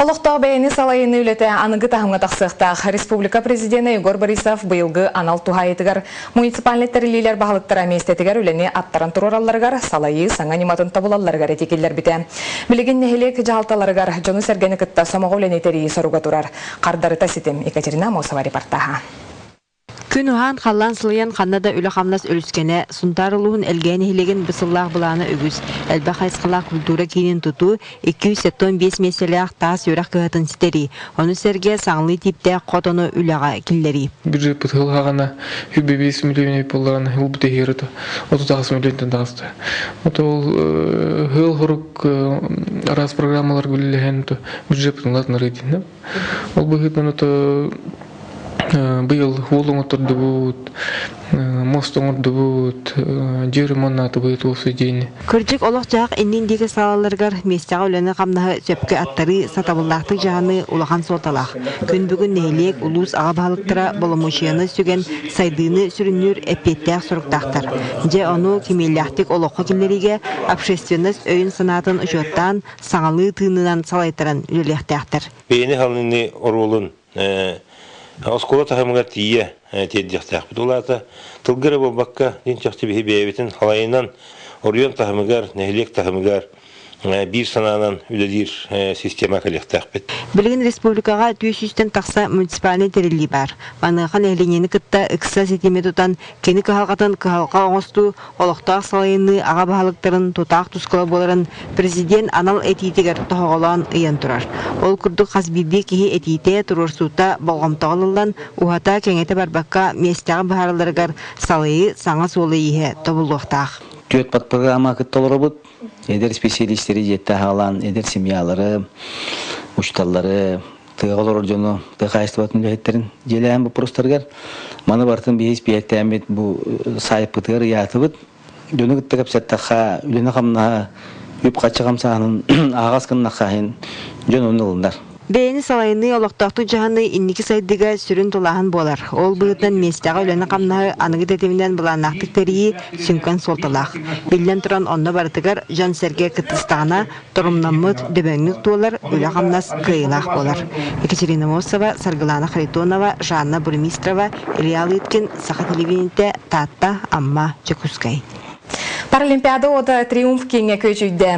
Олықтағы бәйіні салайыны үлеті анығы тағымға тақсықтақ. Республика президенті Егор Борисов бұйылғы анал туғайытығар муниципальный тәрілейлер бағылықтыра местетігер үлені аттаран тұрораларғар салайы саңа нематын табылаларғар етекелер біте. Білеген нехелек жағалталарғар жоны сәргені күтті самоғы үлені тәрейі соруға тұрар. Қардары тасетім Екатерина Мосова репортаға. Күн ухан қаллан сылыян қаннада үлі қамнас өліскені, сұнтарылуын әлгәне хилеген бысыллақ бұланы үгіз. Әлбі қайсқылақ культура кейінен тұту 275 меселеақ таас өрақ кығатын сітері. Оны сәрге саңлы типте қотыны үліға келлері. Бюджет бұтығылғағана 5 миллион болағана ұл бұты херді. 30 миллион тағысты. Ол ғыл ғұрық арас программалар көлілеген бюджет бұтығылатын рейтинг. Ол бұғытын Был холм отдавут, мост отдавут, дерманат будет в день. Кырджик олохжак энниндеги салаларгар местага үлені камнахы сөпкө аттары сатабыллахтык жааны улахан соталах. Күн бүгүн нейлек улус ага баалыктыра боломошияны сүген сайдыны сүрүнүр эппеттеак суруктактар. Же ону кимелляхтык олохко киллериге общественность өйүн санатын учоттан саңалы тыынынан салайтыран үлелехтеактар. Бейни халыны оролун Оскола тахамгар тие теддихтах битулата тылгыры бабакка динчахти бихи бебитин халайынан орион тахамгар нехлек тахамгар бир сананан үледир система коллектах бит. Билген республикага 200-тен такса муниципальный терилли бар. Маныхан эхленени кытта ыкса сетеме тутан кени кахалгатын кахалга оңосту олохтаак салайыны ага баалыктарын тутаак тускала боларын президент анал этитигер тоголан ыян турар. Ол курдук хасбиби кихи этите турурсута болгомтоголлан ухата кеңете барбакка местага баарыларгар салайы саңа солыйе тобулуктаак. Түйет пат программа кыттолорубут, эдер специалисттери жетті халан, эдер семьялары, учталлары, тыгалор жону, тыгайстыбатын жайттарын желеен бұл простаргар. Маны бартын бейс бейттәмет бұл сайып кытығыр ятыбыт. Жону кыттыгап сәттіға, үлені қамнаға, үп қатшы қамсағының ағас кыннаққағын жону ұнылындар. Бейни салайыны олоқтақты жағаны инники сайдыға сүрін толағын болар. Ол бұғытын местаға өлені қамнағы анығы тәтемінен бұланақтық тәрейі сүнкен солталақ. Білден тұран онны барытығар жан сәрге кыттыстағына тұрымнамыт дөбәңнік туылар өлі қамнас қиылақ болар. Екатерина Мосова, Саргылана Харитонова, Жанна Бурмистрова, Илья Лыткин, Саха телевидениеде Татта Амма Чекускай. Паралимпиада ода триумф кеңе көчүйді.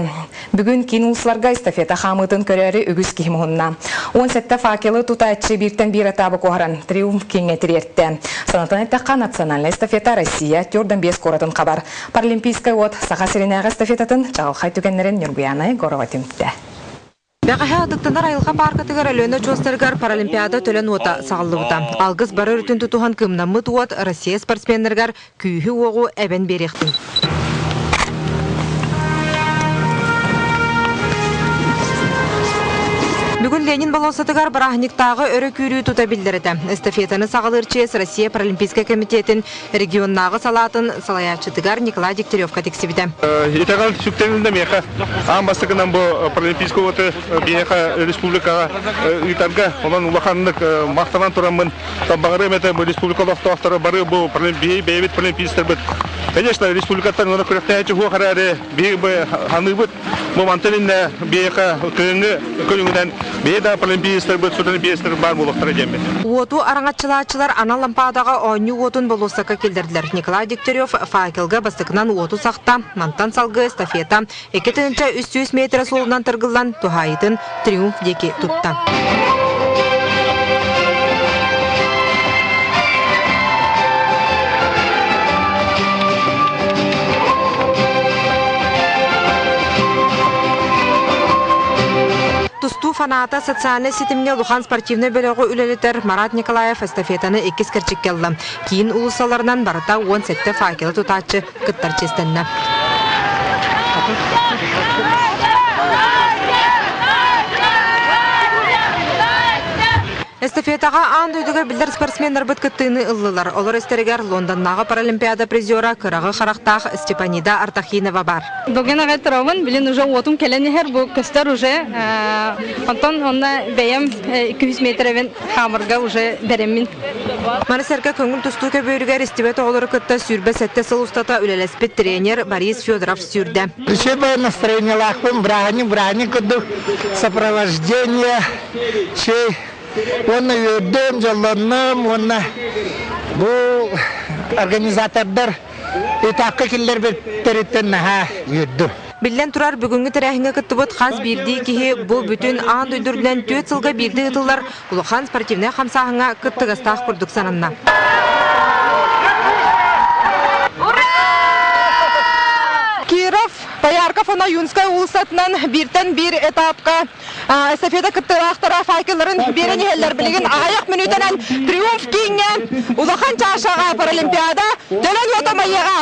Бүгін кейін ұлысыларға эстафета қамытын көрері үгіз кеймуынна. 17 факелы тұтайчы біртен бір атабы қоғаран триумф кеңе тіретті. Санатан әттіққа национальный эстафета Россия түрден 5 қоратын қабар. Паралимпийскай от сақа сиренеға эстафетатын жағылқай түгенлерін Нюргуяны Горова түмтті. Бәғаға адықтанар айылға паркатығар әлөні жостарғар паралимпиада төлен ота сағылығыда. Алғыз бары үртін тұтуған кымнамыт от Россия спортсменлергар күйі оғу әбен беректің. Бүгін Ленин балосатығар барахниктағы өрі күйрі тұта білдірді. Эстафетаны сағылырчес Россия Паралимпийская комитетін регионнағы салатын салаячытығар Николай Дегтяревка тексебіді. Итағал сүктерінде меха амбастығынан бұл Паралимпийская оты бейеқа республикаға үйтарға, онан ұлақанлық мақтанан тұрамын. Табағыры мәті бұл республикалық тоқтары бары бұл бейбет паралимпийстер бұд. Конечно, республикаттан оны көректен әйчі хуа қарары бейбі ханы бұд. Бұл мантелінне бейеқа көліңіден бейда паралимпийстер бұд, суралимпийстер бар болуқтары жембе. Оту араңатчылачылар ана лампадаға ойны отын болусақа келдерділер. Николай Дегтярев факелға бастықынан оту сақта, мантан салғы эстафета, 200 метр солынан тұрғылан тухайытын триумф деке тұтта. Тусту фаната социальный сетіміне Лухан спортивный бөлігі үлелетер Марат Николаев эстафетаны 2 кірчік келді. Кейін ұлысаларынан барыта 17 факелы тұтачы күттар честенні. Эстафетаға аан дойдугар билдер спортсменнер бүткіттіні ыллылар. Олар эстерегер Лондоннағы паралимпиада призера кырағы қарақтақ Степанида Артахинова бар. Бүгін ағай тұрауын, білін уже отым келенігер, бұл көстер уже, онтан онна бәйім 200 метревен хамырға уже беремін. Манасерге көңіл тұсту көбөйрігер истебет оғылары күтті сүрбе сәтте сыл ұстата үлелеспет тренер Борис Федоров сүрді. Причепое настроение лахпым, брани куду сопровождение, чей он үйдем, жалланым, он бұл организатордар этапқа келдер беттереттен наға үйді. Билен турар бүгінгі тәрәхіңі күттібіт қаз бірді кеге бұл бүтін аң дөйдірден 4 сылға бірді ұтылар ұлыған спортивне қамсағыңа күттігістақ күрдік санынна. Киров, Боярков, она Юнская улысатынан біртен бір этапқа эстафета күттігістара файкелерін берені елдер білеген аяқ минутынан триумф кейінге ұлыған чашаға паралимпиада төлен отамайыға.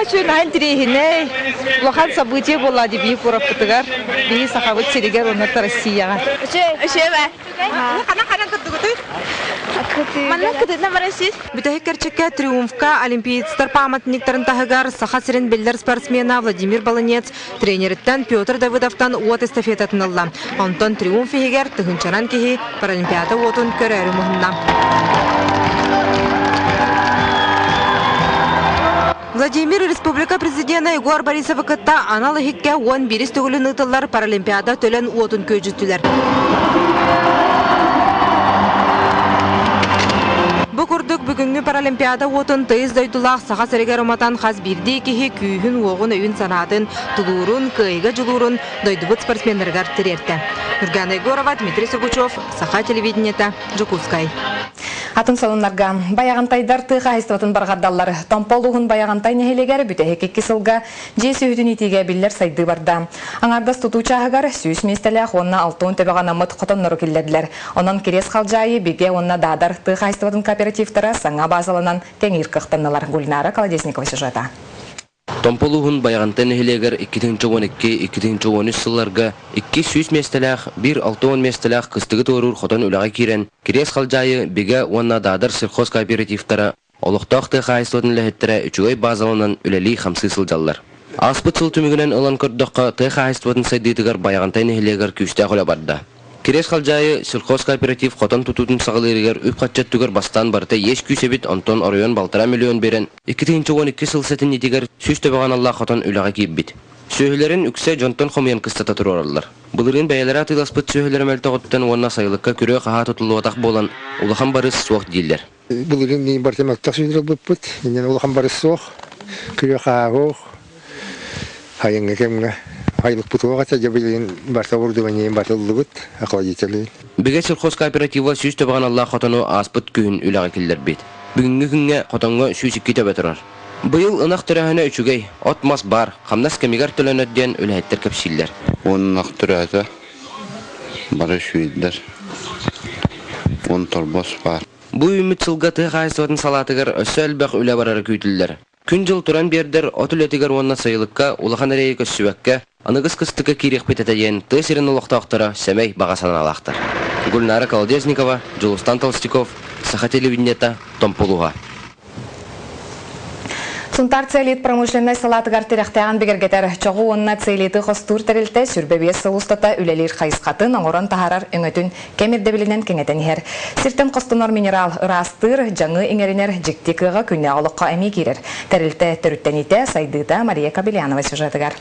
Ачын айын тірейіне ұлыған событие бола деп ек ұрап күттігер. Бейі сақавыт серегер онырты Россияға. Үше бә? Қана күтті күтті? Манна күттіні барасыз? Бүтәхі кәрчекке триумфка олимпиадстар паматниктерін тағығар сақа сірін белдер спортсмена Владимир Баланец тренеріттен Петр Давыдовтан от эстафетатын алла. Онтон триумф егер түгіншанан кеге паралимпиада отын көрәрі мұхынна. Владимир Республика президенті Егор Борисов кытта аналы хикке 11 түгілін ұтылар паралимпиада төлен отын көжістілер. Бұ күрдік бүгінгі паралимпиада отын тыйыз дойдулақ саға сәрегер оматан қаз бірді кеге күйін оғын өйін санатын тұлуырын, күйігі жылуырын дойдыбыт спортсмендергер тірерді. Нұргана Егорова, Дмитрий Сургучев, Саха телевидениеті, Жукускай. Атын салынларға баяғантайдар тыға айстыватын барғардалар. Томполуғын баяғантай нәхелегер бүтәхе кекке сылға жесі үтін етеге білдер сайды барда. Аңардас тұтучағығар сүйіс местелі онна алтуын төбіған амыт қотын нұры келдерділер. Онын керес қалжайы біге онна дадар тыға айстыватын кооперативтары саңа базалынан кәңір қықтанылар. Гүлнара Колодесникова сюжета. Томполуғын баяғантай нәхелегер 2012-2013 сылларға 200 местеләқ, 1-6 местеләқ қыстығы тоғырыр қотын үліға керен, керес қалжайы біге онна дадар сырхоз кооперативтары олықтақты қайыстығын ләхеттері үчігай базалынан үләлі қамсы сылжалар. Аспыт сыл түмігінен ұлан көрдіққа тұй қайыстығын сайдыдығар баяғантай нәхелегер күшті қола барды. Керес қалжайы сырхоз кооператив қотын тұтудың сағылырығар үп қатчаттығар бастан барты еш күйсебет Антон Оройон балтара миллион берен 2012 сыл сәтін етігер сөз төбіған Алла қотын үліға кейіп бит. Сөйлерін үксе Жонтон Хомиян кыстата тұру оралылар. Бұлырын бәйелері атыласпыт сөйлері мәлті ғоттан онна сайылыққа күрі қаға тұтылу отақ болан ұлыған барыс соқ дейлер. Бұлырын нейін бартемақтақ сөйдірі бұппыт, енен ұлыған барыс соқ, күрі қаға оқ, хайыңға кемға. Айлық бұтуға тәжібілін барта ұрдыванейін батылы бұт, ақла жетелейін. Біге сырхоз кооператива сөз төбіған Алла қотаны аспыт күйін үліға келдер бет. Бүгінгі күнге қотанға сүйсікке төбе тұрар. Бұйыл ынақ түрәхіне үчігей, отмас бар, қамнас кемегер төлін өдден үләйттер көпшілдер. Онынақ түрәті бары шүйдер, он торбос бар. Бұл үміт сылға тұйға айсуатын салатығыр өсі әлбәқ үлі барары күйтілдер. Күн жыл тұран бердер, отылетігер онна сайылыққа, улахан әрейі көссүвәкке, анығыз кыстыққа керек пететәйен тысырын ұлықтақтыра сәмей бағасан алақтыр. Гүлнара Колодесникова, Жылыстан Толстиков, Саха телевидениеті, Томполуға. Сунтар целит промышленной салатыгар терехтәгән бигергетер чогу онна целиты хостур терилте сүрбебе сылустата үлелер хайскатын аңоран тахарар өңөтүн кемирде билинен кеңетенер. Сиртен костонор минерал растыр жаңы иңеринер жиктикыга күнне алыкка эми кирер. Терилте төрүттените сайдыта Мария Кабелянова сюжетыгар.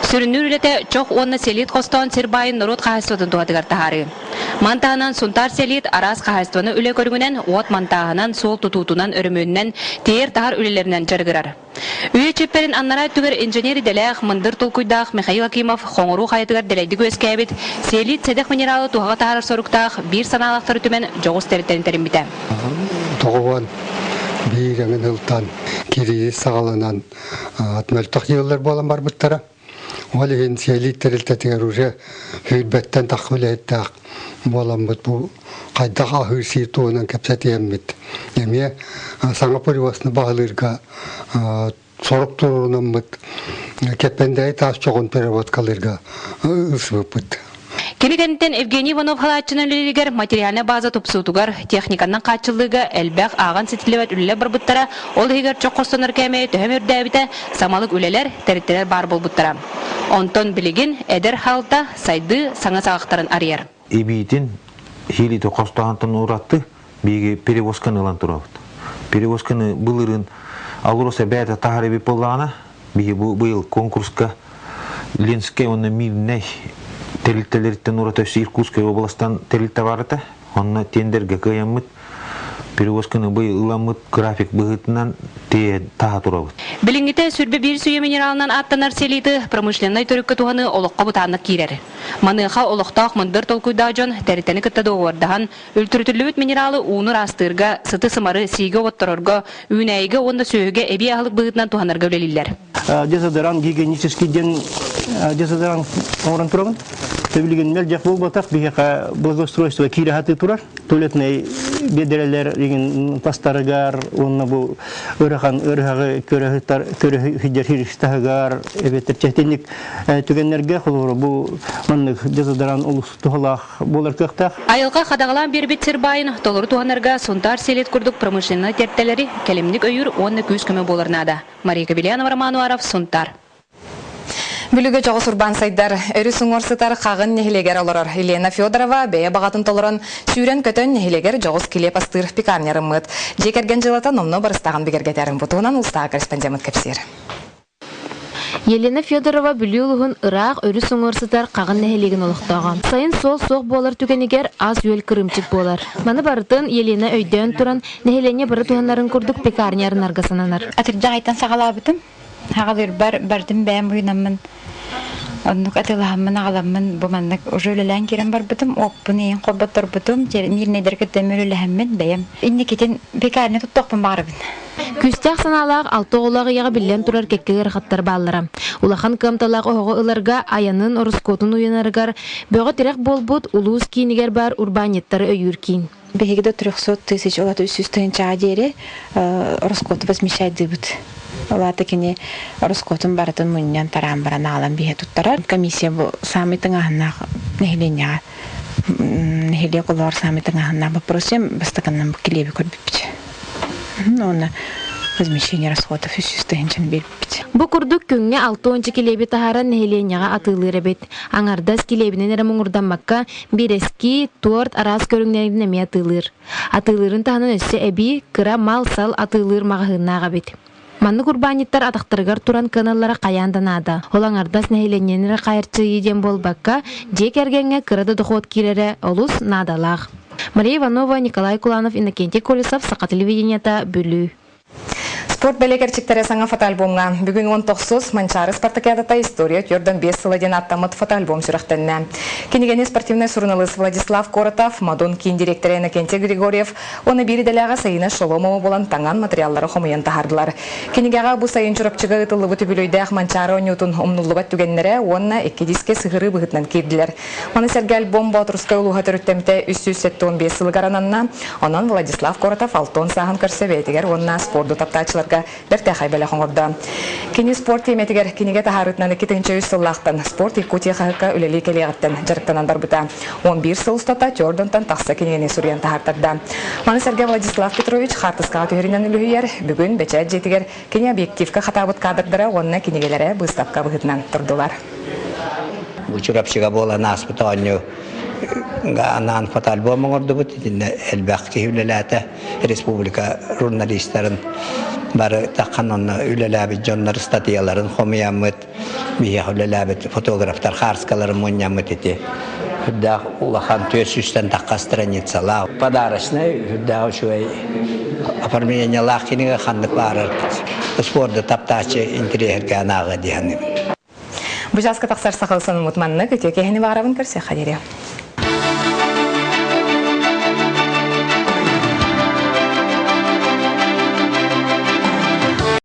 Сүрүнүрүлете чок онна селит хостон сирбайын народ кахастыгын тугатыгар тахары. Мантағынан сунтар селит арас қағайстығыны үлі көргінен, от мантағынан сол тұтутынан өрімөнінен тейір тағар үлелерінен жарғырар. Үйе чепперін аннара түгір инженери дәләқ, мындыр тұлкуйдақ Михаил Акимов қоңыру қайытығар дәләйді көз кәбет, селит седек минералы туғаға тағар сорықтақ бір саналақтар түмен жоғыз тәріттерін тәрін біті. Тоғуан бейгенген ұлтан керейі сағалынан атмөлтақ елілер болан бар бұттара. Олеген селит тәрілтетігер уже хүйбәттен тақылы әттіғ болан бұд бұл қайдаға хүйсі туынан кәпсәт еммет. Еме саңа поливасыны бағылырға сорып тұруынан бұд кетпендей тас чоғын переводкалырга ысыбыппыт. Келегенттен Евгений Иванов халатчынан лилигер материальна база тупсутугар техниканнан качылыгы элбәк ағын сетилебет үлелер бар буттара, ол егер чоққостаныр кәмей төһөмөрдәбите самалык үлелер тәріттелер бар бол буттара. Онтон билигин эдер халта сайды саңа сағақтарын арьер. Эбитин хили тоқостағантын уратты биги перевозканы лан турабыт. Перевозканы былырын алуроса бәйті тахареби поллағана биги бұл конкурска Ленске онна мирней терилтелерден уратасы Иркутской областан терилте барыта, онна тендерге кыяммыт, перевозканы бый ыламмыт график быгытынан те таға турабыт. Билингите сүрбе бир сүйе минералынан аттанар селиті промышленный төріккі туғаны олыққа бұтанық кейрер. Маныға олықтақ мұндыр толкуйда жон тәрітені кітті доғырдаған өлтіртіліуіт минералы уыныр астырға, сыты сымары сиге оттырырға, үйнәйгі онда сөйге әбе ағылық бұғытынан туғанарға өлелілер. Дезодорант гигиенический ден дезодорант орын тұрабын. Төбілген мәл жақ бол батақ бейхақа благоустройство кейлі хаты тұрар. Туалетный бедерелер деген пастарығар, онына бұл ұраған ұрғағы көріхідер хирістағығар, әбеттер чәтенік түгенлерге құлғыры бұл маннық дезодорант ұлыс тұғылақ болар көқтақ. Айылға қадағалан бір бетсер байын толыр туғанарға сонтар селет күрдік промышленный терттелері кәлемдік өйір онны күз көмі болырнада. Мария Кабелянова, Роман Уаров, Сонтар. Бүлігі жоғы сурбан сайдар, өрі сұңорсытар қағын нехилегер олырар. Елена Федорова бәе бағатын толырын сүйрен көтін нехилегер жоғыз келеп астыр пикарнерім мұд. Жекерген жылата номны барыстаған бігергетерін бұтуынан ұлстағы корреспондент көпсер. Елена Федорова бүліғылығын ұрақ өрі сұңорсытар қағын нехилеген олықтаған. Сайын сол соқ болар түгенегер аз үйел кірімчік болар. Маны барытын Елена өйден тұран нехилене бары туғанларын күрдік пикарнерін арғасананар. Атырда айтан сағалабытым. Хағалыр бәрдім бәйім бұйнамын. Оннук атылағымын, ағаламын, бұманнық жөлілән керен бар бұтым, оппын ең қорбаттар бұтым, мирнедер кеттем өліләхіммен бәйім. Инне кетен бекаріне тұттоқпын барыбын. Күстәк саналақ алты оғылағы яғы білен тұрар кеккегер қаттар баллара. Улахан кымталақ оғы ыларға аянын ұрыскотын уянарығар, бөғі терек болбұд улуыз кейінігер бар урбанеттары өйір кейін. Бегеде 300 тысяч олаты үсіз түйінчаға дері ұрыскоты возмещайды бұд. Олаты кені ұрыскотын барытын мұниян тарам баран алам бейе тұттарар. Комиссия бұл самытың ағынақ нехиленяға, нехиле құлар самытың ағынақ бұпросем бастықаннан бұл келебі көрбіппіч. Оны возмещение расходов үсіз түйінчен бербіппіч. Бұ күрдік күнге 6-10 келебі тахаран нехиленяға атылыр әбет. Аңардас келебінен әрі мұңырданмаққа бір әскі туарт арас көріңнерін әме атылыр. Атылырын тағынан өсі әбі кыра мал сал атылыр мағығынаға бет. Манны курбаниттар атақтырғар туран каналлара қаянданады. Олаңардас нәйлененері қайырчы еден болбаққа жек әргенге кырады дұқот керері олус надалақ. Мария Иванова, Николай Куланов, Иннокентий Колесов, Сақа телевидениета бүлі. Спорт бәлекерчіктері саңа фотоальбомға. Бүгін 19 Манчары спартакиадата история түрден 5 сыладен аттамыт фотоальбом сүріқтенне. Кенегені спортивный сурналыс Владислав Коротов, Мадон кейін директоры Иннокентий Григорьев, оны беределяға сайына Шоломова болан таңан материаллары қомыян тахардылар. Кенегеға бұл сайын жүріпчігі ұтылы бұты бүлейдәқ Манчары онютын омнулығат түгенлері, онына 2 диске сығыры бұғытнан кейділер. Оны сәргі альбом Батырскай ұлуға түріттемті 315 сылы гарананна, онан Владислав Коротов 6 сағын көрсөбетігер, онына спорду таптачыларға бәрті қайбәлі қоңырды. Кені спорт еметігер кенеге тахарытнаны 2-ші сыллақтан спорт Якутия қағыққа үлелі келеғаттан жарықтанан бар бұта. 11 сыл ұстата Тёрдонтан тақса кенегені сүрген тахартарды. Маны сәрге Владислав Петрович қартысқаға түйерінен үлігер бүгін бәчәт жетігер кене объективка қатабыт кадырдыра онына кенегелері бұстапқа бұғытынан тұрдылар. Учурапшыға болан аспыта оню анан фотоальбомың орды бұд, әлбәқ кейілеләті республика журналистерін бары таққан оны үлеләбі жонлар статияларын хомиямыт, бия үлеләбі фотографтар харскаларын мұнямыт еті. Хүддақ улахан 400-тен таққа страницала. Подарочный, хүддақ үшуай оформление лақкенеге қандық барыр. Спорды таптачы интерьерге анағы дейінім. Бұжасқа тақсар сақылсын ұмытманны көтеке әне бағарабын көрсе қадері.